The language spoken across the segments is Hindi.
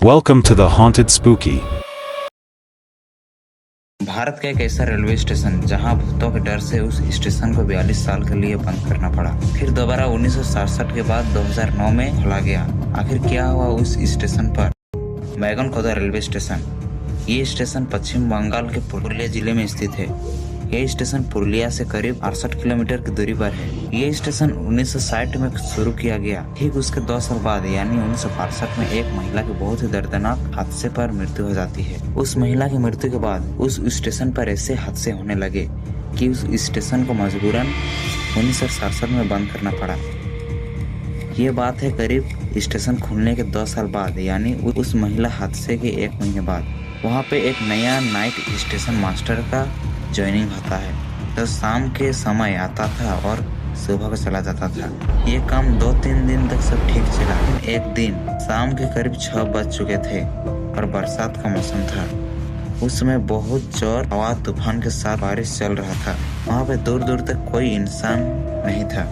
Welcome to the Haunted Spooky. Bharat का एक ऐसा रेलवे स्टेशन जहां भूतों के डर से उस स्टेशन को 42 साल के लिए बंद करना पड़ा। फिर दोबारा 1967 के बाद 2009 में खोला गया। आखिर क्या हुआ उस स्टेशन पर? बैगनकोदा रेलवे स्टेशन। ये स्टेशन पश्चिम बंगाल के पुरुलिया जिले में स्थित है। यह स्टेशन पुरुलिया से करीब 68 किलोमीटर की दूरी पर है। ये स्टेशन 1960 में शुरू किया गया। ठीक उसके 2 साल बाद यानी 1962 में एक महिला की बहुत ही दर्दनाक हादसे पर मृत्यु हो जाती है। उस महिला की मृत्यु के बाद उस स्टेशन पर ऐसे हादसे होने लगे कि उस स्टेशन को मजबूरन 1967 में बंद करना पड़ा। ये बात है करीब स्टेशन खुलने के 2 साल बाद यानी उस महिला हादसे के 1 महीने बाद। वहाँ पे एक नया नाइट स्टेशन मास्टर का ज्वाइनिंग होता है जो शाम के समय आता था और सुबह को चला जाता था। ये काम 2-3 दिन तक सब ठीक चला। एक दिन शाम के करीब 6 बज चुके थे और बरसात का मौसम था। उस समय बहुत जोर हवा तूफान के साथ बारिश चल रहा था। वहाँ पे दूर दूर तक कोई इंसान नहीं था।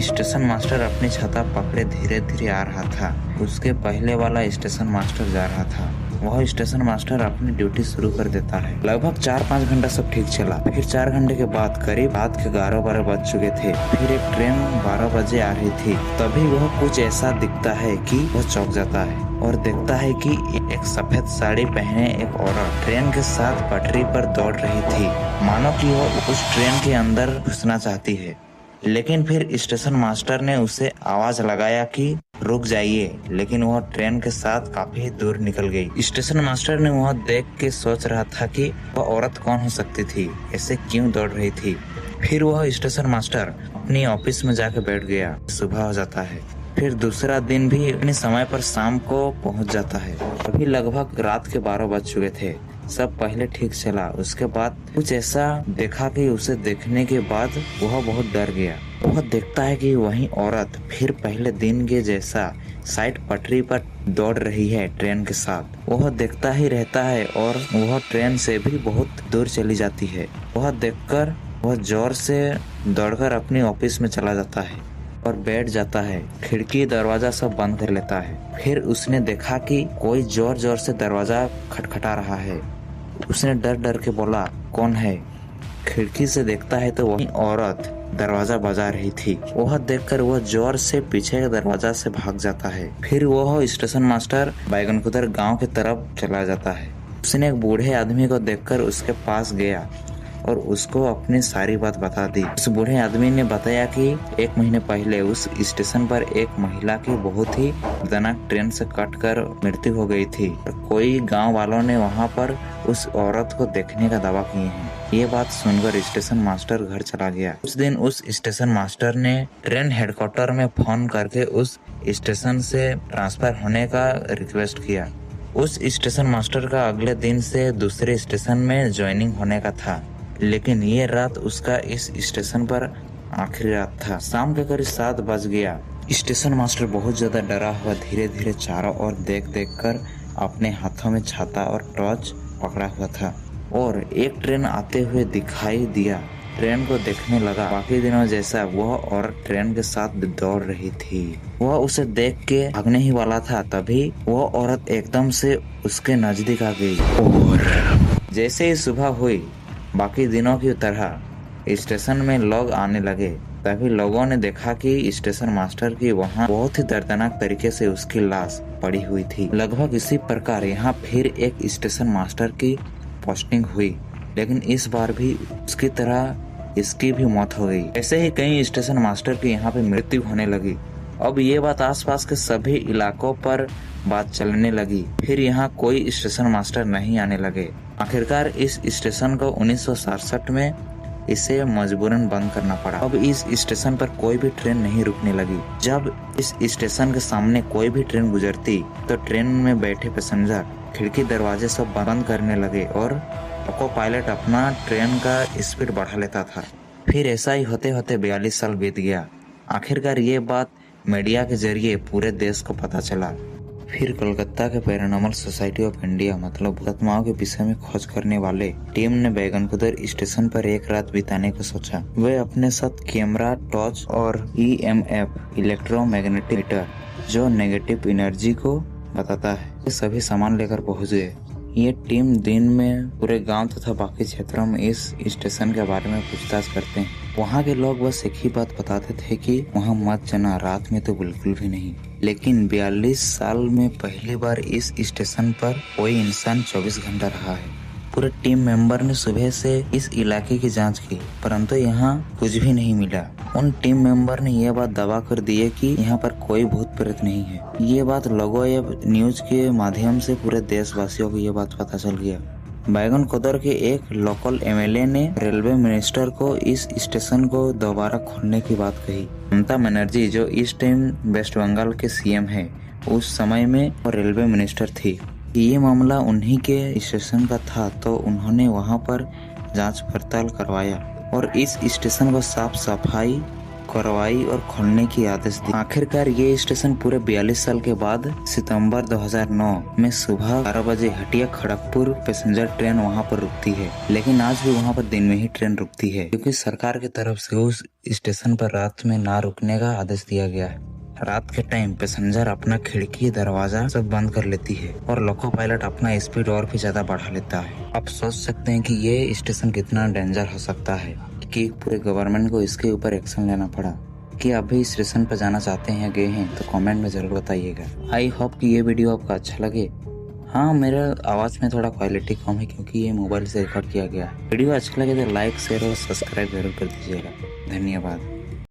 स्टेशन मास्टर अपनी छाता पकड़े धीरे धीरे आ रहा था। उसके पहले वाला स्टेशन मास्टर जा रहा था। वह स्टेशन मास्टर अपनी ड्यूटी शुरू कर देता है। लगभग 4-5 घंटा सब ठीक चला। फिर 4 घंटे के बाद करीब रात के 11-12 बज चुके थे। फिर एक ट्रेन 12 बजे आ रही थी। तभी वह कुछ ऐसा दिखता है कि वह चौंक जाता है और देखता है कि एक सफेद साड़ी पहने एक औरत ट्रेन के साथ पटरी पर दौड़ रही थी, मानो कि वह उस ट्रेन के अंदर घुसना चाहती है। लेकिन फिर स्टेशन मास्टर ने उसे आवाज लगाया कि रुक जाइए, लेकिन वह ट्रेन के साथ काफी दूर निकल गई। स्टेशन मास्टर ने वह देख के सोच रहा था कि वह औरत कौन हो सकती थी, ऐसे क्यों दौड़ रही थी। फिर वह स्टेशन मास्टर अपनी ऑफिस में जाके बैठ गया। सुबह हो जाता है। फिर दूसरा दिन भी अपने समय पर शाम को पहुंच जाता है। अभी लगभग रात के 12 बज चुके थे। सब पहले ठीक चला। उसके बाद कुछ ऐसा देखा कि उसे देखने के बाद वह बहुत डर गया। वह देखता है कि वही औरत फिर पहले दिन के जैसा साइड पटरी पर दौड़ रही है ट्रेन के साथ। वह देखता ही रहता है और वह ट्रेन से भी बहुत दूर चली जाती है। वह देखकर वह जोर से दौड़कर अपनी ऑफिस में चला जाता है और बैठ जाता है। खिड़की दरवाजा सब बंद कर लेता है। फिर उसने देखा कि कोई जोर जोर से दरवाजा खटखटा रहा है। उसने डर डर के बोला, कौन है? खिड़की से देखता है तो वही औरत दरवाजा बजा रही थी। वह देखकर वह जोर से पीछे के दरवाजा से भाग जाता है। फिर वह स्टेशन मास्टर बैगनकुदर गांव की तरफ चला जाता है। उसने एक बूढ़े आदमी को देखकर उसके पास गया और उसको अपनी सारी बात बता दी। उस बूढ़े आदमी ने बताया कि 1 महीने पहले उस स्टेशन पर एक महिला की बहुत ही दर्दनाक ट्रेन से कटकर मृत्यु हो गई थी और कोई गांव वालों ने वहां पर उस औरत को देखने का दावा किए हैं। ये बात सुनकर स्टेशन मास्टर घर चला गया। उस दिन उस स्टेशन मास्टर ने ट्रेन हेडक्वार्टर में फोन करके उस स्टेशन से ट्रांसफर होने का रिक्वेस्ट किया। उस स्टेशन मास्टर का अगले दिन से दूसरे स्टेशन में ज्वाइनिंग होने का था, लेकिन ये रात उसका इस स्टेशन पर आखिरी रात था। शाम के करीब 7 बज गया। स्टेशन मास्टर बहुत ज्यादा डरा हुआ धीरे धीरे चारों ओर देख कर अपने हाथों में छाता और टॉर्च पकड़ा हुआ था और एक ट्रेन आते हुए दिखाई दिया। ट्रेन को देखने लगा। बाकी दिनों जैसा वह औरत ट्रेन के साथ दौड़ रही थी। वह उसे देख के भागने ही वाला था, तभी वह औरत एकदम से उसके नजदीक आ गई और जैसे ही सुबह हुई बाकी दिनों की तरह स्टेशन में लोग आने लगे। तभी लोगों ने देखा कि स्टेशन मास्टर की वहाँ बहुत ही दर्दनाक तरीके से उसकी लाश पड़ी हुई थी। लगभग इसी प्रकार यहाँ फिर एक स्टेशन मास्टर की पोस्टिंग हुई, लेकिन इस बार भी उसकी तरह इसकी भी मौत हो गई। ऐसे ही कई स्टेशन मास्टर की यहाँ पे मृत्यु होने लगी। अब ये बात आसपास के सभी इलाकों पर बात चलने लगी। फिर यहाँ कोई स्टेशन मास्टर नहीं आने लगे। आखिरकार इस स्टेशन को 1967 में इसे मजबूरन बंद करना पड़ा। अब इस स्टेशन पर कोई भी ट्रेन नहीं रुकने लगी। जब इस स्टेशन के सामने कोई भी ट्रेन गुजरती तो ट्रेन में बैठे पैसेंजर खिड़की दरवाजे सब बंद करने लगे और लोको पायलट अपना ट्रेन का स्पीड बढ़ा लेता था। फिर ऐसा ही होते होते 42 साल बीत गया। आखिरकार ये बात मीडिया के जरिए पूरे देश को पता चला। फिर कोलकाता के पैरानॉर्मल सोसाइटी ऑफ इंडिया मतलब आत्माओं के विषय में खोज करने वाले टीम ने बैगनकुदर स्टेशन पर एक रात बिताने को सोचा। वे अपने साथ कैमरा, टॉर्च और EMF इलेक्ट्रोमैग्नेटिक मीटर जो नेगेटिव एनर्जी को बताता है। ये सभी सामान लेकर पहुंच गए। ये टीम दिन में पूरे गांव तथा बाकी क्षेत्रों में इस स्टेशन के बारे में पूछताछ करते हैं। वहाँ के लोग बस एक ही बात बताते थे कि वहाँ मत जाना, रात में तो बिल्कुल भी नहीं। लेकिन 42 साल में पहली बार इस स्टेशन पर कोई इंसान 24 घंटा रहा है। पूरे टीम मेंबर ने सुबह से इस इलाके की जांच की, परंतु यहाँ कुछ भी नहीं मिला। उन टीम मेंबर ने यह बात दावा कर दी है कि यहाँ पर कोई भूत प्रेत नहीं है। ये बात लोगों या न्यूज के माध्यम से पूरे देशवासियों को ये बात पता चल गया। बैगन कोदर के एक लोकल एमएलए ने रेलवे मिनिस्टर को इस स्टेशन को दोबारा खोलने की बात कही। ममता बनर्जी, जो इस टाइम वेस्ट बंगाल के सीएम है, उस समय में रेलवे मिनिस्टर थी। ये मामला उन्हीं के स्टेशन का था, तो उन्होंने वहां पर जांच पड़ताल करवाया और इस स्टेशन को साफ सफाई करवाई और खोलने की आदेश दी। आखिरकार ये स्टेशन पूरे 42 साल के बाद सितंबर 2009 में सुबह 12 बजे हटिया खड़गपुर पैसेंजर ट्रेन वहां पर रुकती है। लेकिन आज भी वहां पर दिन में ही ट्रेन रुकती है, क्योंकि सरकार की तरफ से उस स्टेशन पर रात में ना रुकने का आदेश दिया गया है। रात के टाइम पैसेंजर अपना खिड़की दरवाजा सब बंद कर लेती है और लोको पायलट अपना स्पीड और भी ज्यादा बढ़ा लेता है। आप सोच सकते हैं कि ये स्टेशन कितना डेंजर हो सकता है कि पूरे गवर्नमेंट को इसके ऊपर एक्शन लेना पड़ा। कि आप भी स्टेशन पर जाना चाहते हैं, गए हैं, तो कमेंट में जरूर बताइएगा। आई होप कि ये वीडियो आपको अच्छा लगे। हाँ, मेरा आवाज में थोड़ा क्वालिटी कम है क्योंकि ये मोबाइल से रिकॉर्ड किया गया है। वीडियो अच्छा लगे तो लाइक, शेयर और सब्सक्राइब जरूर कर दीजिएगा। धन्यवाद।